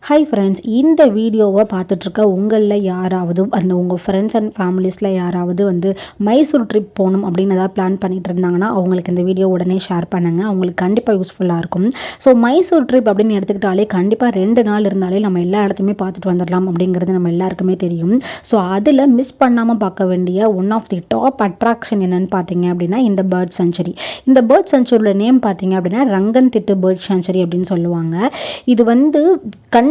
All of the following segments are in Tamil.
ஹாய் ஃப்ரெண்ட்ஸ், இந்த வீடியோவை பார்த்துட்ருக்க உங்களில் யாராவது உங்கள் ஃப்ரெண்ட்ஸ் அண்ட் ஃபேமிலிஸில் யாராவது மைசூர் ட்ரிப் போகணும் அப்படின்னு ஏதாவது பிளான் பண்ணிட்டு இருந்தாங்கன்னா அவங்களுக்கு இந்த வீடியோ உடனே ஷேர் பண்ணுங்கள். அவங்களுக்கு கண்டிப்பாக யூஸ்ஃபுல்லாக இருக்கும். ஸோ மைசூர் ட்ரிப் அப்படின்னு எடுத்துக்கிட்டாலே கண்டிப்பாக 2 நாள் இருந்தாலே நம்ம எல்லா இடத்துலையுமே பார்த்துட்டு வந்துடலாம் அப்படிங்கிறது நம்ம எல்லாருக்குமே தெரியும். ஸோ அதில் மிஸ் பண்ணாமல் பார்க்க வேண்டிய one of the top attraction என்னென்னு பார்த்தீங்க அப்படின்னா இந்த பேர்ட் சென்ச்சுரி. இந்த பேர்ட் சென்ச்சுரியோட நேம் பார்த்தீங்க அப்படின்னா ரங்கன்திட்டு பேர்ட் சென்ச்சுரி அப்படின்னு சொல்லுவாங்க. இது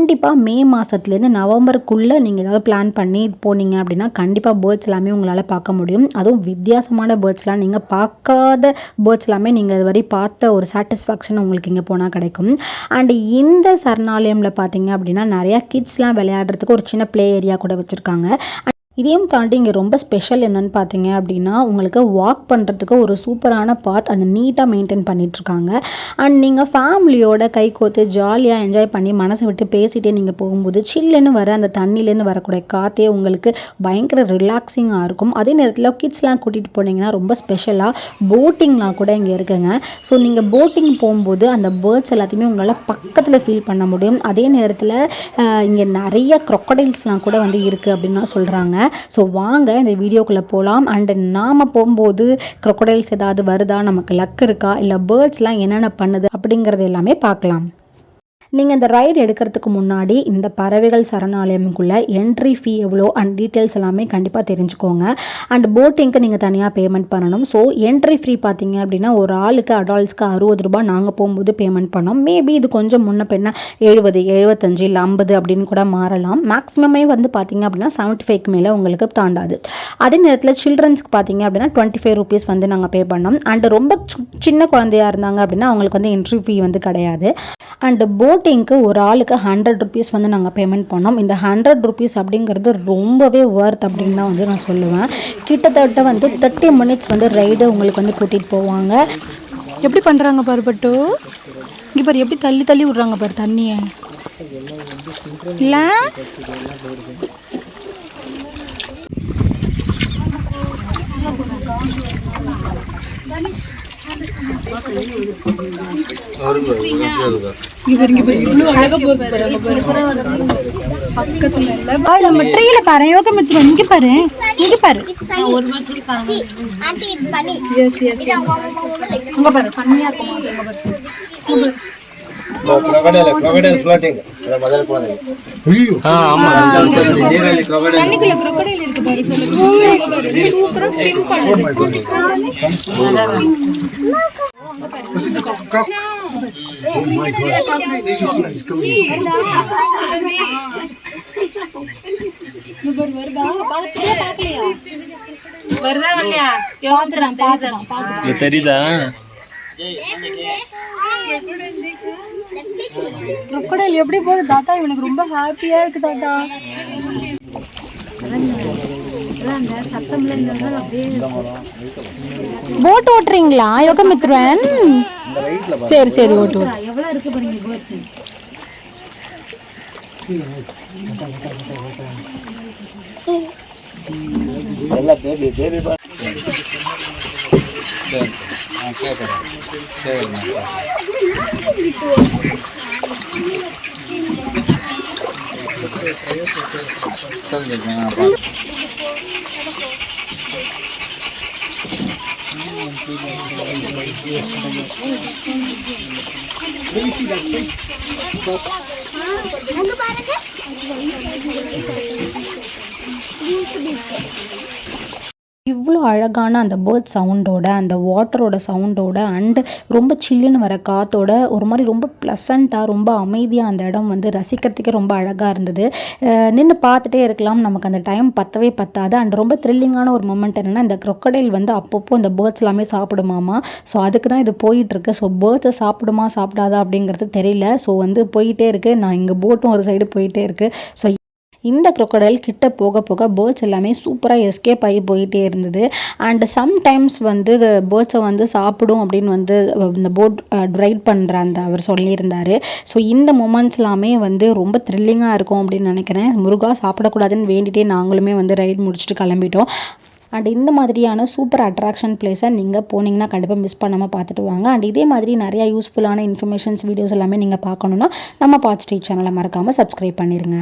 கண்டிப்பாக மே மாதத்துலேருந்து நவம்பருக்குள்ளே நீங்கள் ஏதாவது பிளான் பண்ணி போனீங்க அப்படின்னா கண்டிப்பாக பேர்ட்ஸ் எல்லாமே உங்களால் பார்க்க முடியும். அதுவும் வித்தியாசமான பேர்ட்ஸ்லாம் நீங்கள் பார்க்காத பேர்ட்ஸ் எல்லாமே நீங்கள் இது வரை பார்த்த ஒரு சாட்டிஸ்ஃபேக்ஷன் உங்களுக்கு இங்கே போனால் கிடைக்கும். அண்ட் இந்த சரணாலயமில் பார்த்தீங்க அப்படின்னா நிறையா கிட்ஸ்லாம் விளையாடுறதுக்கு ஒரு சின்ன ப்ளே ஏரியா கூட வச்சுருக்காங்க. இதையும் தாண்டி இங்கே ரொம்ப ஸ்பெஷல் என்னென்னு பார்த்தீங்க அப்படின்னா உங்களுக்கு வாக் பண்ணுறதுக்கு ஒரு சூப்பரான பாத் அந்த நீட்டாக மெயின்டைன் பண்ணிகிட்ருக்காங்க. அண்ட் நீங்கள் ஃபேமிலியோட கை கோத்து ஜாலியாக என்ஜாய் பண்ணி மனசை விட்டு பேசிகிட்டே நீங்கள் போகும்போது சில்லுன்னு வர அந்த தண்ணிலேருந்து வரக்கூடிய காற்றே உங்களுக்கு பயங்கர ரிலாக்ஸிங்காக இருக்கும். அதே நேரத்தில் கிட்ஸ்லாம் கூட்டிகிட்டு போனீங்கன்னா ரொம்ப ஸ்பெஷலாக போட்டிங்லாம் கூட இங்கே இருக்குங்க. ஸோ நீங்கள் போட்டிங் போகும்போது அந்த பேர்ட்ஸ் எல்லாத்தையுமே உங்களால் பக்கத்தில் ஃபீல் பண்ண முடியும். அதே நேரத்தில் இங்கே நிறைய க்ரொக்கடைல்ஸ்லாம் கூட இருக்குது அப்படின்னு தான் சொல்கிறாங்க. ஸோ வாங்க இந்த வீடியோக்குள்ளே போகலாம். அண்டு நாம் போகும்போது க்ரொக்கடைல்ஸ் ஏதாவது வருதா, நமக்கு லக் இருக்கா, இல்லை பேர்ட்ஸ்லாம் என்னென்ன பண்ணுது அப்படிங்கிறது எல்லாமே பார்க்கலாம். நீங்கள் இந்த ரைடு எடுக்கிறதுக்கு முன்னாடி இந்த பறவைகள் சரணாலயமுக்குள்ளே என்ட்ரி ஃபீ எவ்வளோ அண்ட் டீட்டெயில்ஸ் எல்லாமே கண்டிப்பாக தெரிஞ்சுக்கோங்க. அண்ட் போட்டிங்க்கு நீங்கள் தனியாக பேமெண்ட் பண்ணணும். ஸோ என்ட்ரி ஃப்ரீ பார்த்தீங்க அப்படின்னா ஒரு ஆளுக்கு அடால்ட்ஸ்க்கு 60 ரூபாய் நாங்கள் போகும்போது பேமெண்ட் பண்ணோம். மேபி இது கொஞ்சம் முன்ன பின்ன 70, 75 இல்லை 50 அப்படின்னு கூட மாறலாம். மேக்ஸிமமே பார்த்தீங்க அப்படின்னா 75க்கு மேலே உங்களுக்கு தாண்டாது. அதே நேரத்தில் சில்ட்ரன்ஸ்க்கு பார்த்தீங்க அப்படின்னா 25 ரூபீஸ் நாங்கள் பே பண்ணோம். அண்டு ரொம்ப சின்ன குழந்தையாக இருந்தாங்க அப்படின்னா அவங்களுக்கு என்ட்ரி ஃபீ கிடையாது. அண்டு போட்டிங்க்கு ஒரு ஆளுக்கு 100 ரூபீஸ் நாங்கள் பேமெண்ட் பண்ணோம். இந்த 100 ரூபீஸ் அப்படிங்கிறது ரொம்பவே ஒர்த் அப்படின்னு தான் நான் சொல்லுவேன். கிட்டத்தட்ட 30 மினிட்ஸ் ரைடு உங்களுக்கு கூட்டிகிட்டு போவாங்க. எப்படி பண்ணுறாங்க பாரு பட்டு, இங்கே பாரு எப்படி தள்ளி தள்ளி விட்றாங்க பாரு தண்ணியை. இல்லை crocodile floating அத முதல்ல போனது. ஐயோ ஆமா நீரலி crocodile இருக்கு பாரு சொல்லுங்க. சூப்பரா ஸ்டிம் பண்ணுது. Oh my god. வருதா வரலையா யோகத்துறான் தெரியுதா? crocodile எப்படி போகுது தாத்தா? இவனுக்கு ரொம்ப ஹாப்பியா இருக்கு தாத்தா. போட் ஓட்டுறீங்களா யோகமித்ரன்? சரி சரி ஓட்டு. எவ்வளவு இருக்கு பாருங்க பேர்ட்ஸ். எல்லா பேபி பேபி சரி நான் கேக்குறேன். சரி இவ்வளோ அழகான அந்த பேர்ட் சவுண்டோட அந்த வாட்டரோட சவுண்டோட அண்டு ரொம்ப சில்லுன்னு வர காற்றோட ஒரு மாதிரி ரொம்ப ப்ளசண்ட்டாக ரொம்ப அமைதியாக அந்த இடம் ரசிக்கிறதுக்கே ரொம்ப அழகாக இருந்தது. நின்று பார்த்துட்டே இருக்கலாம், நமக்கு அந்த டைம் பத்தவே பத்தாது. அண்ட் ரொம்ப த்ரில்லிங்கான ஒரு மொமெண்ட் என்னென்னா இந்த crocodile அப்பப்போ இந்த பேர்ட்ஸ் எல்லாமே சாப்பிடுமாமா. ஸோ அதுக்கு தான் இது போயிட்டுருக்கு. ஸோ பேர்ட்ஸை சாப்பிடுமா சாப்பிடாதா அப்படிங்கிறது தெரியல. ஸோ போயிட்டே இருக்குது. நான் இங்கே போட்டும் ஒரு சைடு போயிட்டே இருக்குது. ஸோ இந்த crocodile கிட்ட போக போக பேர்ட்ஸ் எல்லாமே சூப்பராக எஸ்கேப் ஆகி போயிட்டே இருந்தது. அண்ட் சம்டைம்ஸ் பேர்ட்ஸை சாப்பிடும் அப்படின்னு இந்த போட் ரைட் பண்ணுற அவர் சொல்லியிருந்தார். ஸோ இந்த மொமெண்ட்ஸ் எல்லாமே ரொம்ப த்ரில்லிங்காக இருக்கும் அப்படின்னு நினைக்கிறேன். முருகா சாப்பிடக்கூடாதுன்னு வேண்டிகிட்டே நாங்களுமே ரைட் முடிச்சுட்டு கிளம்பிட்டோம். அண்ட் இந்த மாதிரியான சூப்பர் அட்ராக்ஷன் பிளேஸை நீங்கள் போனீங்கன்னா கண்டிப்பாக மிஸ் பண்ணாமல் பார்த்துட்டு வாங்க. அண்ட் இதே மாதிரி நிறையா யூஸ்ஃபுல்லான இன்ஃபர்மேஷன்ஸ் வீடியோஸ் எல்லாமே நீங்கள் பார்க்கணுன்னா நம்ம பாட் ஸ்ட்ரீட் சேனலை மறக்காமல் சப்ஸ்கிரைப் பண்ணிடுங்க.